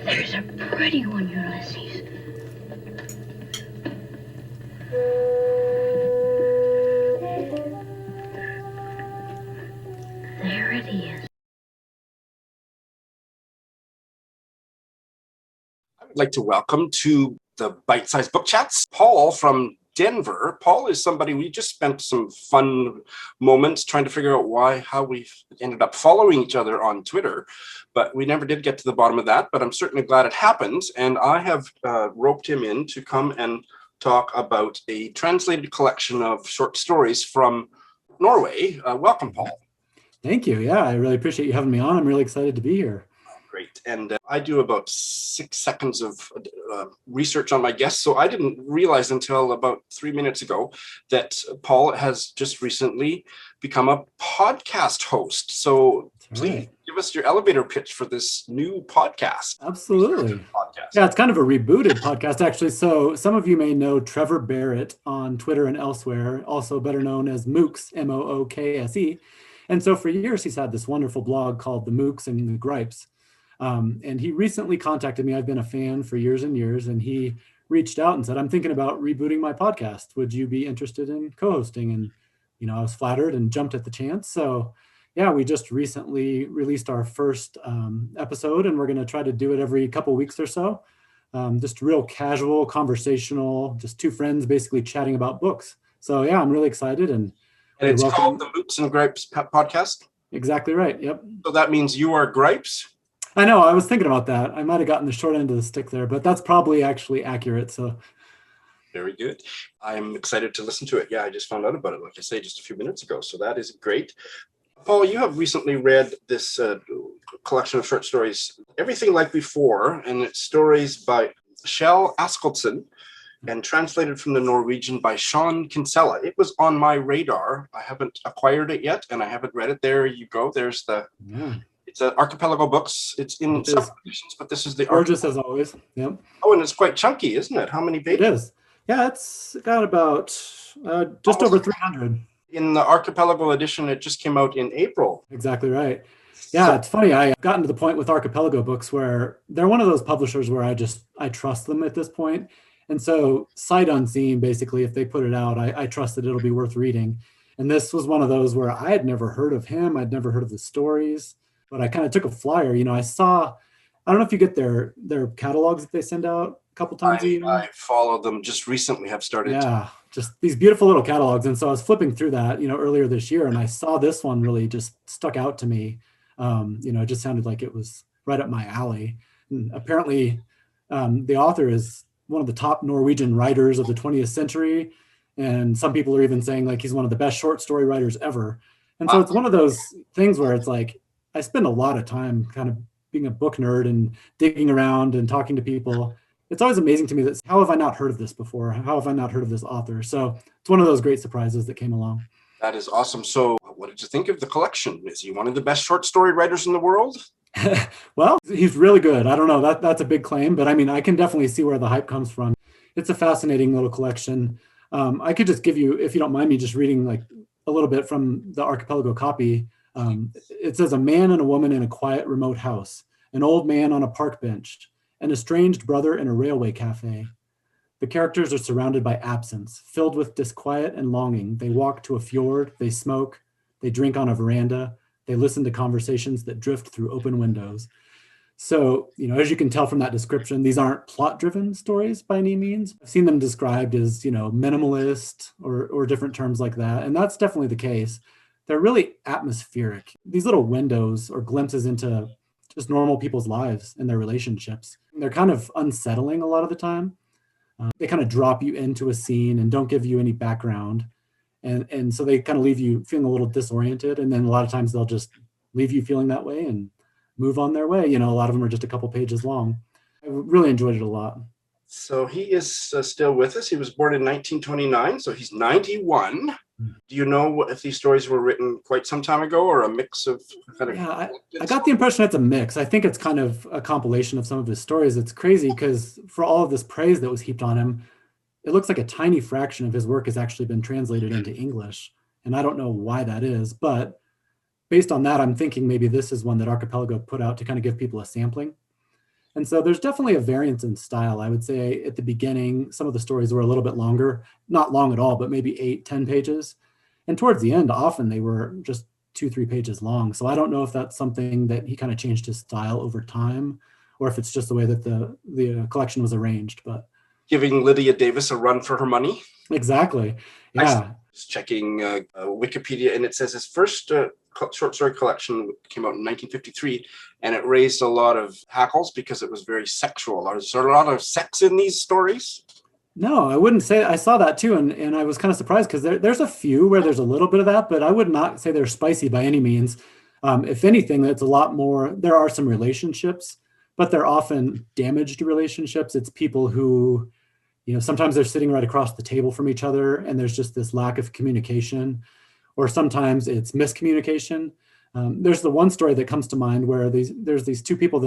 There's a pretty one, Ulysses. There it is. I would like to welcome to the Bite-Sized Book Chats, Paul from Denver. Paul is somebody we just spent some fun moments trying to figure out how we ended up following each other on Twitter, but we never did get to the bottom of that, but I'm certainly glad it happened. And I have roped him in to come and talk about a translated collection of short stories from Norway. Welcome, Paul. Thank you. Yeah, I really appreciate you having me on. I'm really excited to be here. Great. And I do about 6 seconds of research on my guests. So I didn't realize until about 3 minutes ago that Paul has just recently become a podcast host. So please give us your elevator pitch for this new podcast. Absolutely. Yeah, it's kind of a rebooted podcast, actually. So some of you may know Trevor Barrett on Twitter and elsewhere, also better known as Mooks, Mookse. And so for years, he's had this wonderful blog called The Mooks and the Gripes. And he recently contacted me. I've been a fan for years and years, and he reached out and said, I'm thinking about rebooting my podcast. Would you be interested in co-hosting? And, I was flattered and jumped at the chance. So yeah, we just recently released our first episode, and we're going to try to do it every couple weeks or so. Just real casual, conversational, just two friends basically chatting about books. So yeah, I'm really excited. And it's called the Mooks and Gripes podcast? Exactly right. Yep. So that means you are Gripes? I know, I was thinking about that. I might have gotten the short end of the stick there, but that's probably actually accurate. So, very good. I'm excited to listen to it. Yeah, I just found out about it, like I say, just a few minutes ago. So that is great. Paul, you have recently read this collection of short stories, Everything Like Before, and it's stories by Kjell Askildsen and translated from the Norwegian by Kinsella. It was on my radar. I haven't acquired it yet, and I haven't read it. There you go. There's the... Yeah. It's an Archipelago Books. It's in some editions, but this is the gorgeous as always. Yep. Oh, and it's quite chunky, isn't it? How many pages? It is. Yeah, it's got about just over 300. In the Archipelago edition, it just came out in April. Exactly right. Yeah, it's funny. I've gotten to the point with Archipelago books where they're one of those publishers where I trust them at this point. And so sight unseen, basically, if they put it out, I trust that it'll be worth reading. And this was one of those where I had never heard of him. I'd never heard of the stories. But I kind of took a flyer. I don't know if you get their catalogs that they send out a couple times a year. I follow them just recently, have started. Yeah, just these beautiful little catalogs. And so I was flipping through that, earlier this year, and I saw this one really just stuck out to me. It just sounded like it was right up my alley. And apparently the author is one of the top Norwegian writers of the 20th century. And some people are even saying like he's one of the best short story writers ever. And so it's one of those things where it's like, I spend a lot of time kind of being a book nerd and digging around and talking to people. It's always amazing to me that how have I not heard of this before? How have I not heard of this author? So it's one of those great surprises that came along. That is awesome. So what did you think of the collection? Is he one of the best short story writers in the world? Well, he's really good. I don't know. That's a big claim, but I mean, I can definitely see where the hype comes from. It's a fascinating little collection. I could just give you, if you don't mind me just reading like a little bit from the Archipelago copy. It says, a man and a woman in a quiet remote house, an old man on a park bench, an estranged brother in a railway cafe. The characters are surrounded by absence, filled with disquiet and longing. They walk to a fjord, they smoke, they drink on a veranda, they listen to conversations that drift through open windows. So, as you can tell from that description, these aren't plot-driven stories by any means. I've seen them described as, minimalist or different terms like that, and that's definitely the case. They're really atmospheric. These little windows or glimpses into just normal people's lives and their relationships. They're kind of unsettling a lot of the time. They kind of drop you into a scene and don't give you any background. And so they kind of leave you feeling a little disoriented. And then a lot of times they'll just leave you feeling that way and move on their way. A lot of them are just a couple pages long. I really enjoyed it a lot. So he is still with us. He was born in 1929, so he's 91. Do you know if these stories were written quite some time ago or a mix of kind of... Yeah, I got the impression it's a mix. I think it's kind of a compilation of some of his stories. It's crazy because for all of this praise that was heaped on him, it looks like a tiny fraction of his work has actually been translated into English. And I don't know why that is, but based on that, I'm thinking maybe this is one that Archipelago put out to kind of give people a sampling. And so there's definitely a variance in style. I would say at the beginning, some of the stories were a little bit longer, not long at all, but maybe 8, 10 pages. And towards the end, often they were just 2, 3 pages long. So I don't know if that's something that he kind of changed his style over time, or if it's just the way that the collection was arranged. But Giving Lydia Davis a run for her money. exactly. Yeah. I was checking Wikipedia, and it says his first short story collection came out in 1953, and it raised a lot of hackles because it was very sexual. Is there a lot of sex in these stories? No, I wouldn't say. I saw that too, and I was kind of surprised because there's a few where there's a little bit of that, but I would not say they're spicy by any means. If anything, that's a lot more. There are some relationships, but they're often damaged relationships. It's people who, sometimes they're sitting right across the table from each other, and there's just this lack of communication, or sometimes it's miscommunication. There's the one story that comes to mind where there's these two people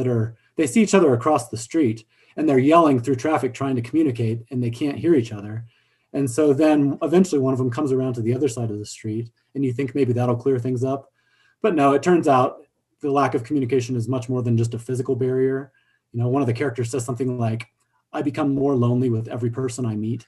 they see each other across the street, and they're yelling through traffic trying to communicate, and they can't hear each other. And so then eventually one of them comes around to the other side of the street, and you think maybe that'll clear things up. But no, it turns out the lack of communication is much more than just a physical barrier. One of the characters says something like, "I become more lonely with every person I meet."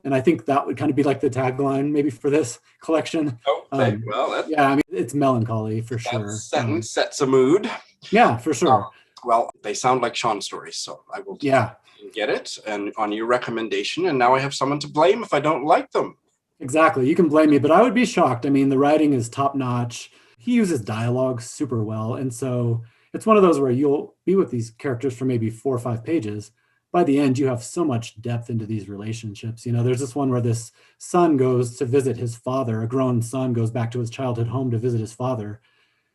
And I think that would kind of be like the tagline maybe for this collection. Okay, well, it's melancholy for sure. That sentence sets a mood. Yeah, for sure. Well, they sound like Sean stories, so I will get it, and on your recommendation, and now I have someone to blame if I don't like them. Exactly. You can blame me, but I would be shocked. I mean, the writing is top notch. He uses dialogue super well. And so it's one of those where you'll be with these characters for maybe 4 or 5 pages. By the end, you have so much depth into these relationships. There's this one where this son goes to visit his father. A grown son goes back to his childhood home to visit his father.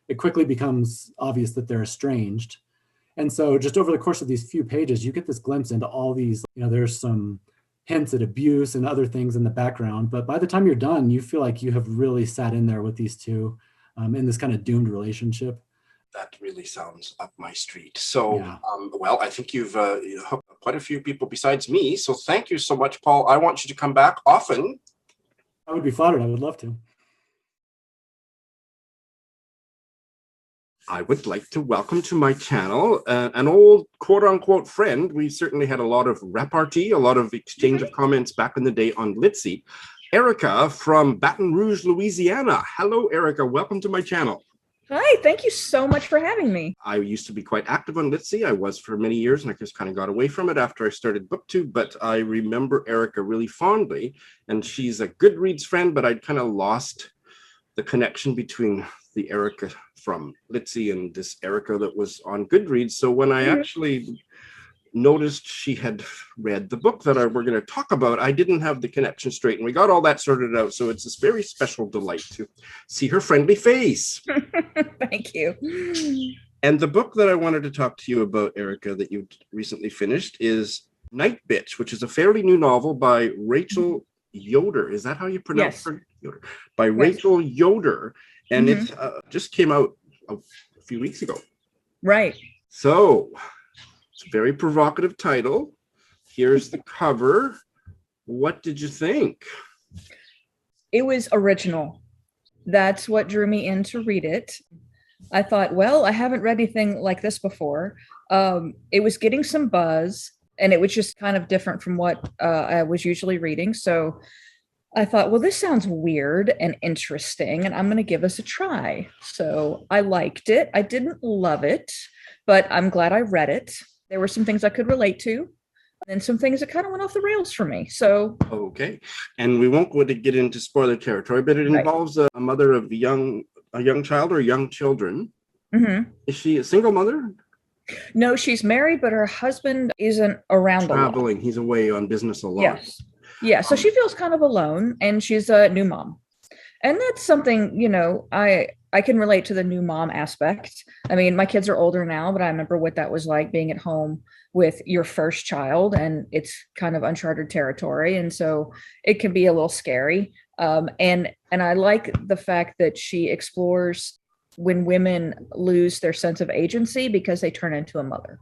It quickly becomes obvious that they're estranged. And so just over the course of these few pages, you get this glimpse into all these, there's some hints at abuse and other things in the background. But by the time you're done, you feel like you have really sat in there with these two in this kind of doomed relationship. That really sounds up my street. So, Yeah. Well, I think you've hooked up quite a few people besides me. So thank you so much, Paul. I want you to come back often. I would be flattered. I would love to. I would like to welcome to my channel an old quote-unquote friend. We certainly had a lot of repartee, a lot of exchange of comments back in the day on Litsy. Ericka from Baton Rouge, Louisiana. Hello, Ericka. Welcome to my channel. Hi, thank you so much for having me. I used to be quite active on Litsy. I was for many years, and I just kind of got away from it after I started BookTube, but I remember Ericka really fondly, and she's a Goodreads friend, but I'd kind of lost the connection between the Ericka from Litsy and this Ericka that was on Goodreads. So when I actually noticed she had read the book that we're going to talk about, I didn't have the connection straight, and we got all that sorted out. So it's this very special delight to see her friendly face. Thank you. And the book that I wanted to talk to you about, Ericka, that you recently finished is Nightbitch, which is a fairly new novel by Rachel Yoder. Is that how you pronounce her? Yoder. By Rachel Yoder. And it just came out a few weeks ago. Right. So it's a very provocative title. Here's the cover. What did you think? It was original. That's what drew me in to read it. I thought, well, I haven't read anything like this before. It was getting some buzz, and it was just kind of different from what I was usually reading. So I thought, well, this sounds weird and interesting, and I'm going to give this a try. So I liked it. I didn't love it, but I'm glad I read it. There were some things I could relate to, and some things that kind of went off the rails for me. So okay, and we won't go to get into spoiler territory, but it involves a mother of a young child or young children. Mm-hmm. Is she a single mother? No, she's married, but her husband isn't around traveling. A lot. He's away on business a lot. Yes. Yeah, so she feels kind of alone, and she's a new mom. And that's something, I can relate to the new mom aspect. I mean, my kids are older now, but I remember what that was like being at home with your first child, and it's kind of uncharted territory. And so it can be a little scary. And I like the fact that she explores when women lose their sense of agency because they turn into a mother.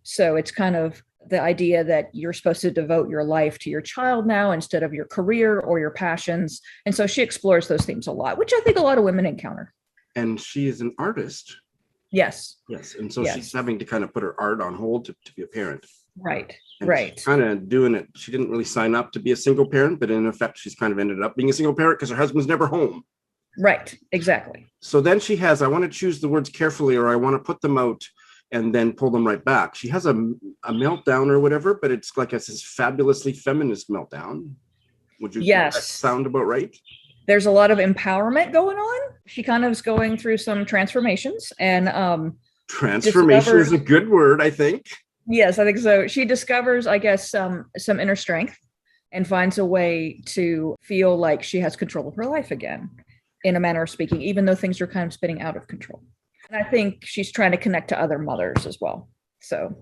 So it's kind of the idea that you're supposed to devote your life to your child now instead of your career or your passions. And so she explores those themes a lot, which I think a lot of women encounter. And she is an artist. Yes. Yes. And so Yes. she's having to kind of put her art on hold to be a parent. Right. And Right. she's kind of doing it. She didn't really sign up to be a single parent, but in effect, she's kind of ended up being a single parent because her husband's never home. Right. Exactly. So then she has, I want to choose the words carefully, or I want to put them out and then pull them right back. She has a meltdown or whatever, but it's like this fabulously feminist meltdown. Would you Yes. that sound about right? There's a lot of empowerment going on. She kind of is going through some transformations, and Transformation is a good word, I think. yes, I think so. She discovers, I guess, some inner strength and finds a way to feel like she has control of her life again, in a manner of speaking, even though things are kind of spinning out of control. And I think she's trying to connect to other mothers as well. So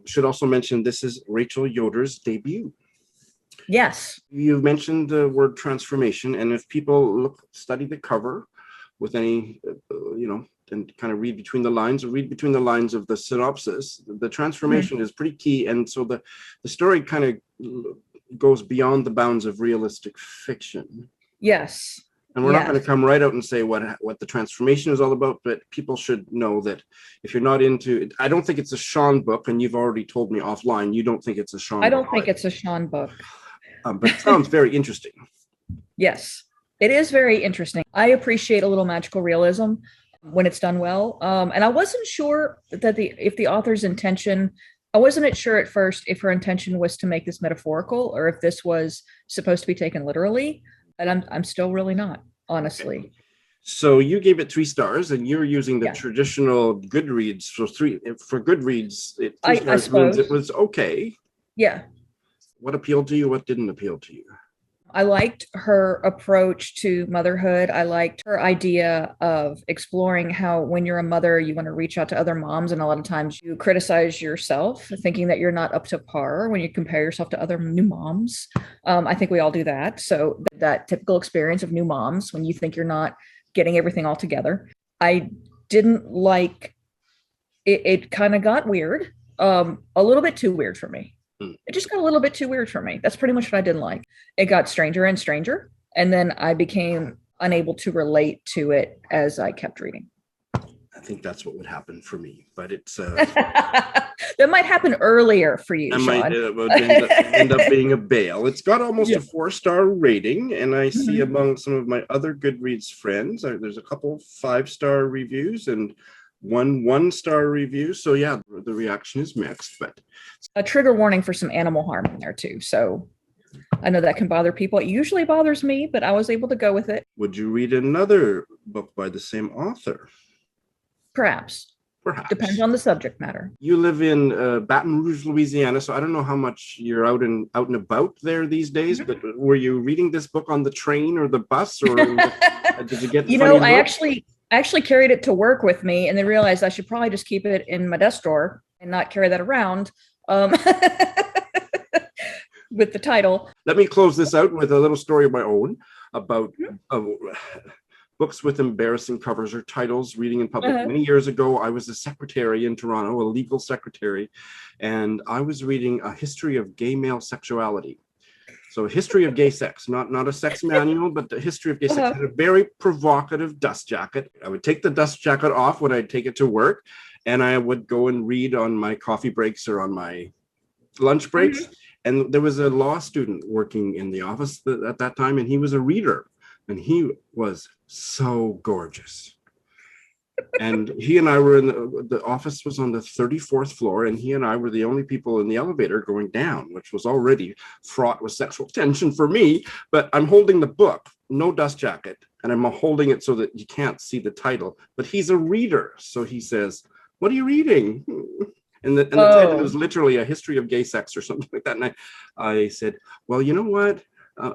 Should also mention this is Rachel Yoder's debut. yes. You mentioned the word transformation, and if people study the cover with any, and kind of read between the lines or read between the lines of the synopsis, the transformation is pretty key. And so the story kind of goes beyond the bounds of realistic fiction. Yes. And we're not going to come right out and say what the transformation is all about, but people should know that if you're not into it, I don't think it's a Sean book, and you've already told me offline you don't think it's a Sean book. I don't think it's a Sean book. But it sounds very interesting. Yes, it is very interesting. I appreciate a little magical realism when it's done well. And I wasn't sure that if the author's intention, I wasn't sure at first if her intention was to make this metaphorical or if this was supposed to be taken literally. And I'm still really not, honestly. Okay. So you gave it 3 stars, and you're using the traditional Goodreads. So for Goodreads, 3 stars means it was okay. Yeah. What appealed to you? What didn't appeal to you? I liked her approach to motherhood. I liked her idea of exploring how when you're a mother, you want to reach out to other moms. And a lot of times you criticize yourself, thinking that you're not up to par when you compare yourself to other new moms. I think we all do that. So that typical experience of new moms, when you think you're not getting everything all together. I didn't like it. It kind of got weird, a little bit too weird for me. It just got a little bit too weird for me. That's pretty much what I didn't like. It got stranger and stranger. And then I became unable to relate to it as I kept reading. I think that's what would happen for me, but it's... that might happen earlier for you, that Sean. might end up being a bail. It's got almost a 4-star rating, and I see among some of my other Goodreads friends, there's a couple 5-star reviews and 1-star review. So yeah, the reaction is mixed, but a trigger warning for some animal harm in there too. So I know that can bother people. It usually bothers me, but I was able to go with it. Would you read another book by the same author? Perhaps. Depends on the subject matter. You live in Baton Rouge, Louisiana, so I don't know how much you're out and about there these days, but were you reading this book on the train or the bus, or did you get I actually carried it to work with me and then realized I should probably just keep it in my desk drawer and not carry that around with the title. Let me close this out with a little story of my own about books with embarrassing covers or titles, reading in public. Many years ago, I was a secretary in Toronto, a legal secretary, and I was reading A History of Gay Male Sexuality. So a history of gay sex, not a sex manual, but the history of gay sex. Had a very provocative dust jacket. I would take the dust jacket off when I'd take it to work, and I would go and read on my coffee breaks or on my lunch breaks. And there was a law student working in the office at that time, and he was a reader, and he was so gorgeous. And he and I were in the office was on the 34th floor, and he and I were the only people in the elevator going down, which was already fraught with sexual tension for me. But I'm holding the book, no dust jacket, and I'm holding it so that you can't see the title. But he's a reader, so he says, "What are you reading?" And the title was literally A History of Gay Sex or something like that. And I said, "Well, you know what?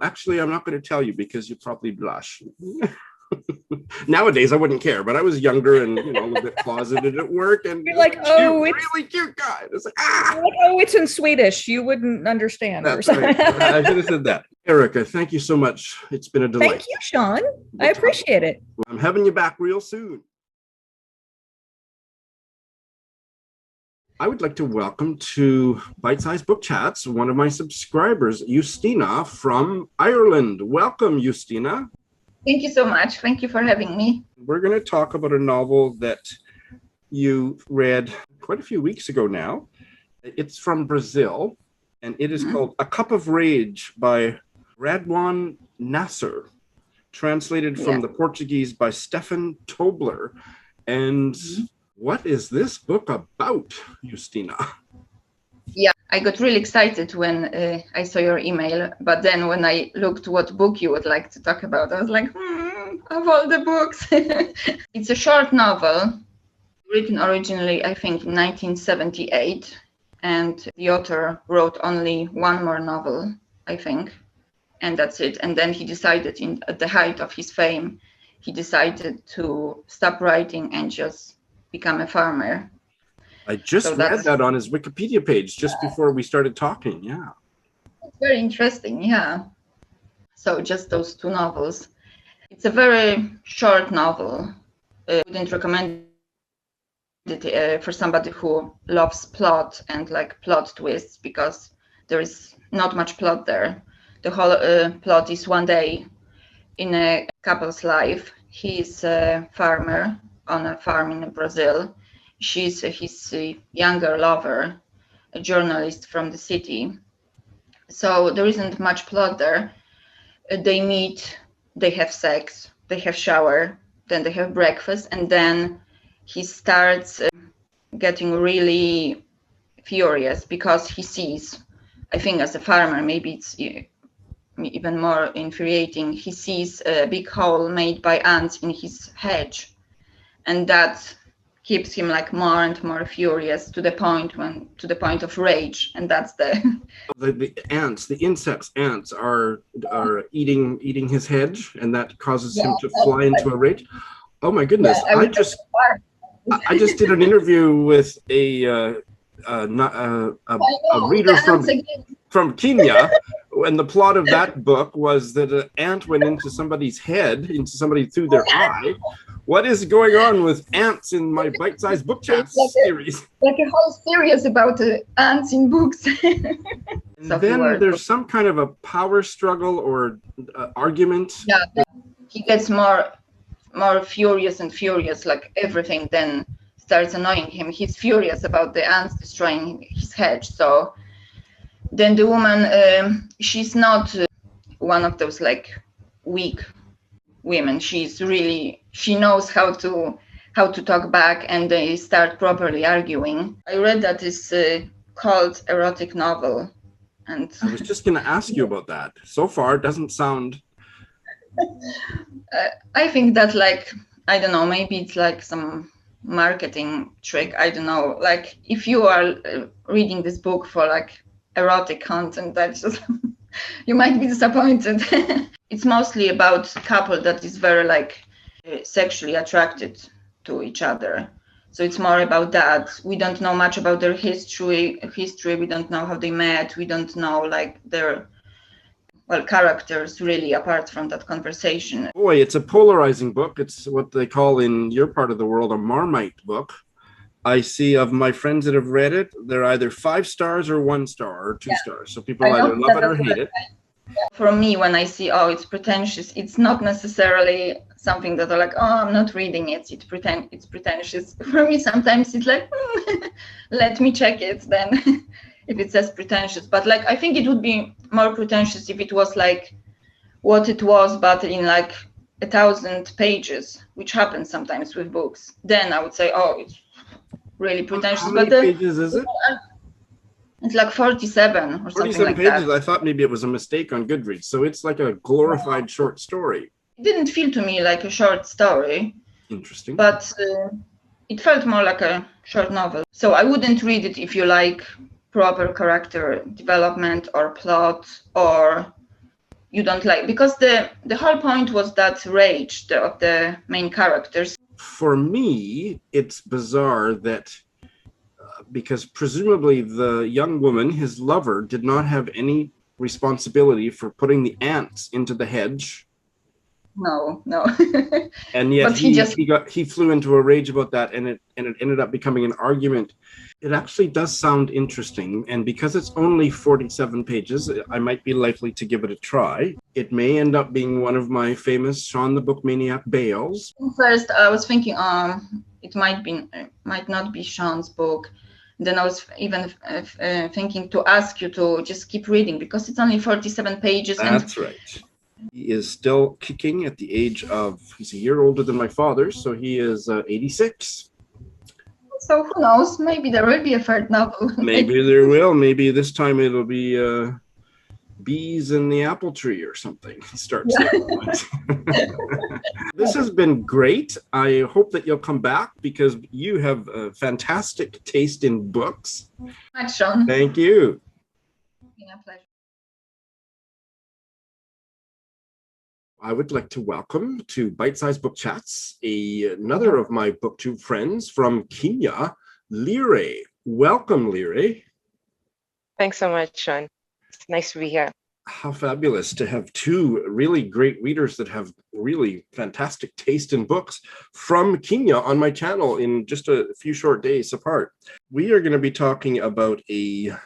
Actually, I'm not going to tell you because you probably blush." Nowadays I wouldn't care, but I was younger and a little bit closeted at work, and you're like, "Oh, it's really cute guy." It's like, "Oh, it's in Swedish. You wouldn't understand." That's right. I should have said that. Ericka, thank you so much. It's been a delight. Thank you, Sean. I appreciate it. I'm having you back real soon. I would like to welcome to Bite Size Book Chats one of my subscribers, Justyna from Ireland. Welcome, Justyna. Thank you so much. Thank you for having me. We're going to talk about a novel that you read quite a few weeks ago now. It's from Brazil, and it is called A Cup of Rage by Raduan Nassar, translated from the Portuguese by Stefan Tobler. And what is this book about, Justyna? Yeah, I got really excited when I saw your email, but then when I looked what book you would like to talk about, I was like, of all the books. It's a short novel, written originally, I think, in 1978, and the author wrote only one more novel, I think, and that's it. And then he decided, at the height of his fame, he decided to stop writing and just become a farmer. I just read that on his Wikipedia page just before we started talking. Yeah. It's very interesting. Yeah. So just those two novels. It's a very short novel. I wouldn't recommend it for somebody who loves plot and like plot twists, because there is not much plot there. The whole plot is one day in a couple's life. He's a farmer on a farm in Brazil. She's his younger lover, a journalist from the city. So there isn't much plot there. They meet, they have sex, they have shower, then they have breakfast, and then he starts getting really furious because he sees, I think as a farmer, maybe it's even more infuriating, he sees a big hole made by ants in his hedge, and that keeps him like more and more furious to the point of rage. And that's the ants, the insects, ants are eating his hedge, and that causes him to fly into a rage. Oh my goodness! I just did an interview with a reader from Kenya, and the plot of that book was that an ant went into somebody's head, into somebody through their eye. What is going on with ants in my bite-sized book chat series? Like a whole series about ants in books. And then there's some kind of a power struggle or argument. Yeah, he gets more furious and furious, like everything then starts annoying him. He's furious about the ants destroying his hedge. So then the woman, she's not one of those like weak women. She knows how to talk back, and they start properly arguing. I read that it's called erotic novel, and I was just going to ask you about that. So far, it doesn't sound. I think that, like, I don't know, maybe it's like some marketing trick. I don't know. Like, if you are reading this book for like erotic content, that's just you might be disappointed. It's mostly about a couple that is very like sexually attracted to each other. So it's more about that. We don't know much about their history. We don't know how they met. We don't know like their characters really, apart from that conversation. Boy, it's a polarizing book. It's what they call in your part of the world a Marmite book. I see of my friends that have read it, they're either 5 stars or 1 star or 2 stars. So people either love it or hate it. For me, when I see, it's pretentious, it's not necessarily something that I'm like, I'm not reading it. It's pretentious. For me, sometimes it's like, let me check it then. If it says pretentious, but like I think it would be more pretentious if it was like what it was, but in like 1,000 pages, which happens sometimes with books. Then I would say, it's really pretentious. How many pages is it? It's like 47 or 47 something like pages. that. I thought maybe it was a mistake on Goodreads. So it's like a glorified short story. It didn't feel to me like a short story. Interesting. But it felt more like a short novel. So I wouldn't read it if you like proper character development or plot, or you don't like, because the whole point was that rage of the main characters. For me, it's bizarre that because presumably the young woman, his lover, did not have any responsibility for putting the ants into the hedge. No. And yet he flew into a rage about that, and it ended up becoming an argument. It actually does sound interesting, and because it's only 47 pages, I might be likely to give it a try. It may end up being one of my famous Sean the Book Maniac bails. First, I was thinking, it might not be Sean's book. Then I was even thinking to ask you to just keep reading because it's only 47 pages. That's right. He is still kicking at the age of, he's a year older than my father, so he is 86. So who knows? Maybe there will be a third novel. Maybe there will. Maybe this time it'll be bees in the apple tree or something. Starts. This has been great. I hope that you'll come back because you have a fantastic taste in books. Thanks, Sean. Thank you. It's been a pleasure. I would like to welcome to Bite Size Book Chats another of my booktube friends from Kenya, Lwire. Welcome, Lwire. Thanks so much, Sean. It's nice to be here. How fabulous to have two really great readers that have really fantastic taste in books from Kenya on my channel in just a few short days apart. We are going to be talking about I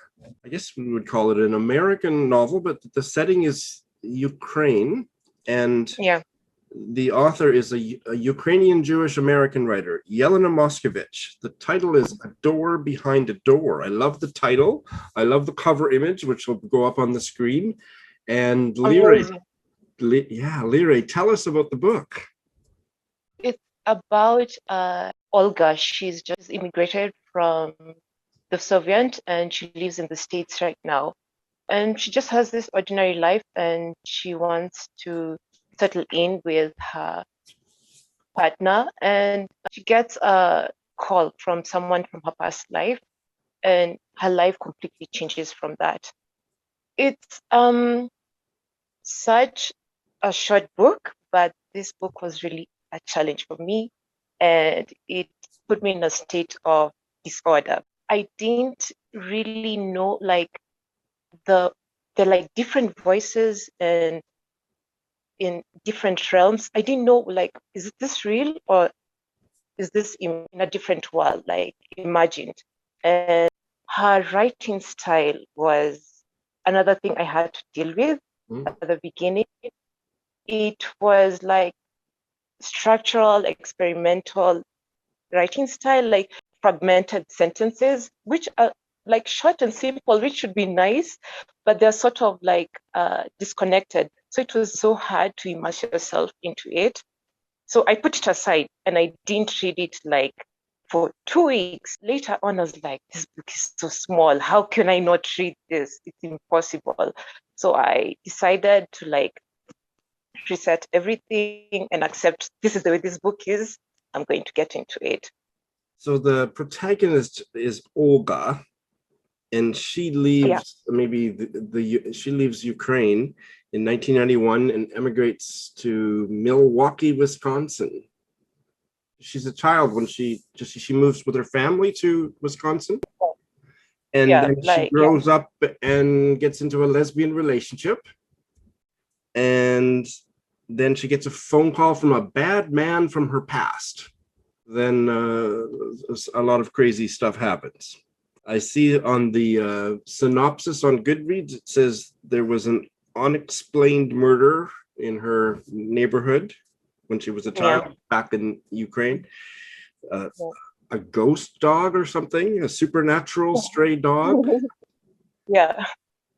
guess we would call it an American novel, but the setting is Ukraine. And yeah, the author is a Ukrainian Jewish American writer, Yelena Moskovich. The title is A Door Behind a Door. I love the title. I love the cover image, which will go up on the screen. And Lwire, tell us about the book. it's about Olga. She's just immigrated from the Soviet and she lives in the States right now. And she just has this ordinary life and she wants to settle in with her partner. And she gets a call from someone from her past life and her life completely changes from that. It's such a short book, but this book was really a challenge for me and it put me in a state of disorder. I didn't really know they're like different voices and in different realms. I didn't know is this real or is this in a different world, like imagined? And her writing style was another thing I had to deal with at the beginning. It was like structural, experimental writing style, like fragmented sentences, which are like short and simple, which should be nice, but they're sort of like disconnected. So it was so hard to immerse yourself into it. So I put it aside and I didn't read it for 2 weeks. Later on, I was like, this book is so small. How can I not read this? It's impossible. So I decided to reset everything and accept this is the way this book is. I'm going to get into it. So the protagonist is Olga. And she leaves she leaves Ukraine in 1991 and emigrates to Milwaukee, Wisconsin. She's a child when she moves with her family to Wisconsin. And then she grows up and gets into a lesbian relationship. And then she gets a phone call from a bad man from her past. Then a lot of crazy stuff happens. I see on the synopsis on Goodreads, it says there was an unexplained murder in her neighborhood when she was a child back in Ukraine. A ghost dog or something, a supernatural stray dog. Yeah.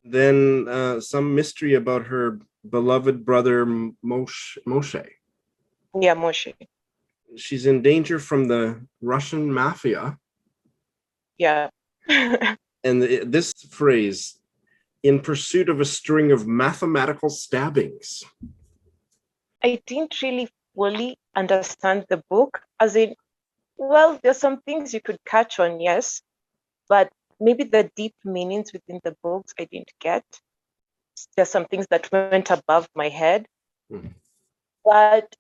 Then some mystery about her beloved brother, Moshe. Yeah, Moshe. She's in danger from the Russian mafia. Yeah. And this phrase, in pursuit of a string of mathematical stabbings. I didn't really fully understand the book, as in, well, there's some things you could catch on, yes, but maybe the deep meanings within the books I didn't get. There's some things that went above my head. But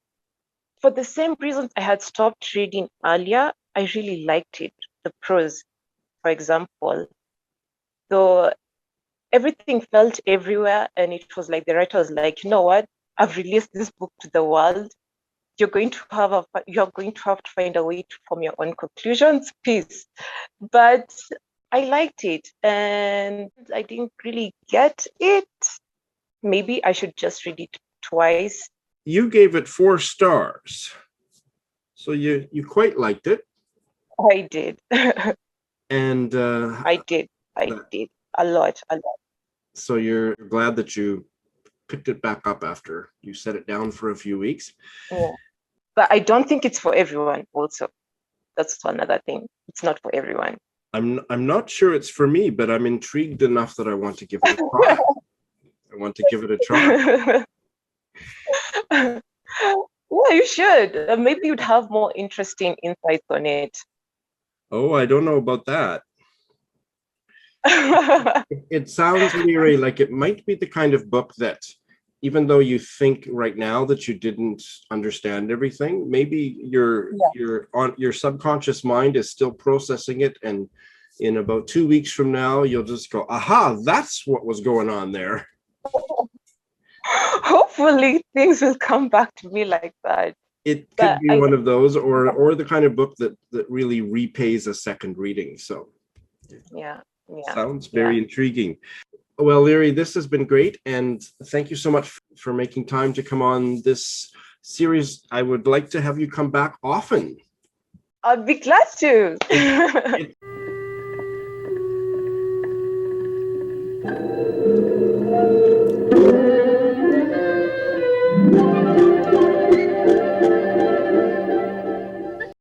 for the same reasons I had stopped reading earlier, I really liked it, the prose. For example, though everything felt everywhere and it was like the writer was like, you know what, I've released this book to the world. You're going to have to find a way to form your own conclusions. Peace. But I liked it and I didn't really get it. Maybe I should just read it twice. You gave it 4 stars. So you quite liked it. I did. And I did a lot. so you're glad that you picked it back up after you set it down for a few weeks. Yeah. But I don't think it's for everyone also. That's another thing. It's not for everyone. I'm not sure it's for me, but I'm intrigued enough that I want to give it a try. I want to give it a try. Well, you should. Maybe you'd have more interesting insights on it. Oh, I don't know about that. It sounds, Lwire, like it might be the kind of book that, even though you think right now that you didn't understand everything, maybe your subconscious mind is still processing it, and in about 2 weeks from now, you'll just go, aha, that's what was going on there. Hopefully things will come back to me like that. It could be one of those, or the kind of book that really repays a second reading. So yeah. Sounds very intriguing. Well, Lwire, this has been great, and thank you so much for making time to come on this series. I would like to have you come back often. I'd be glad to.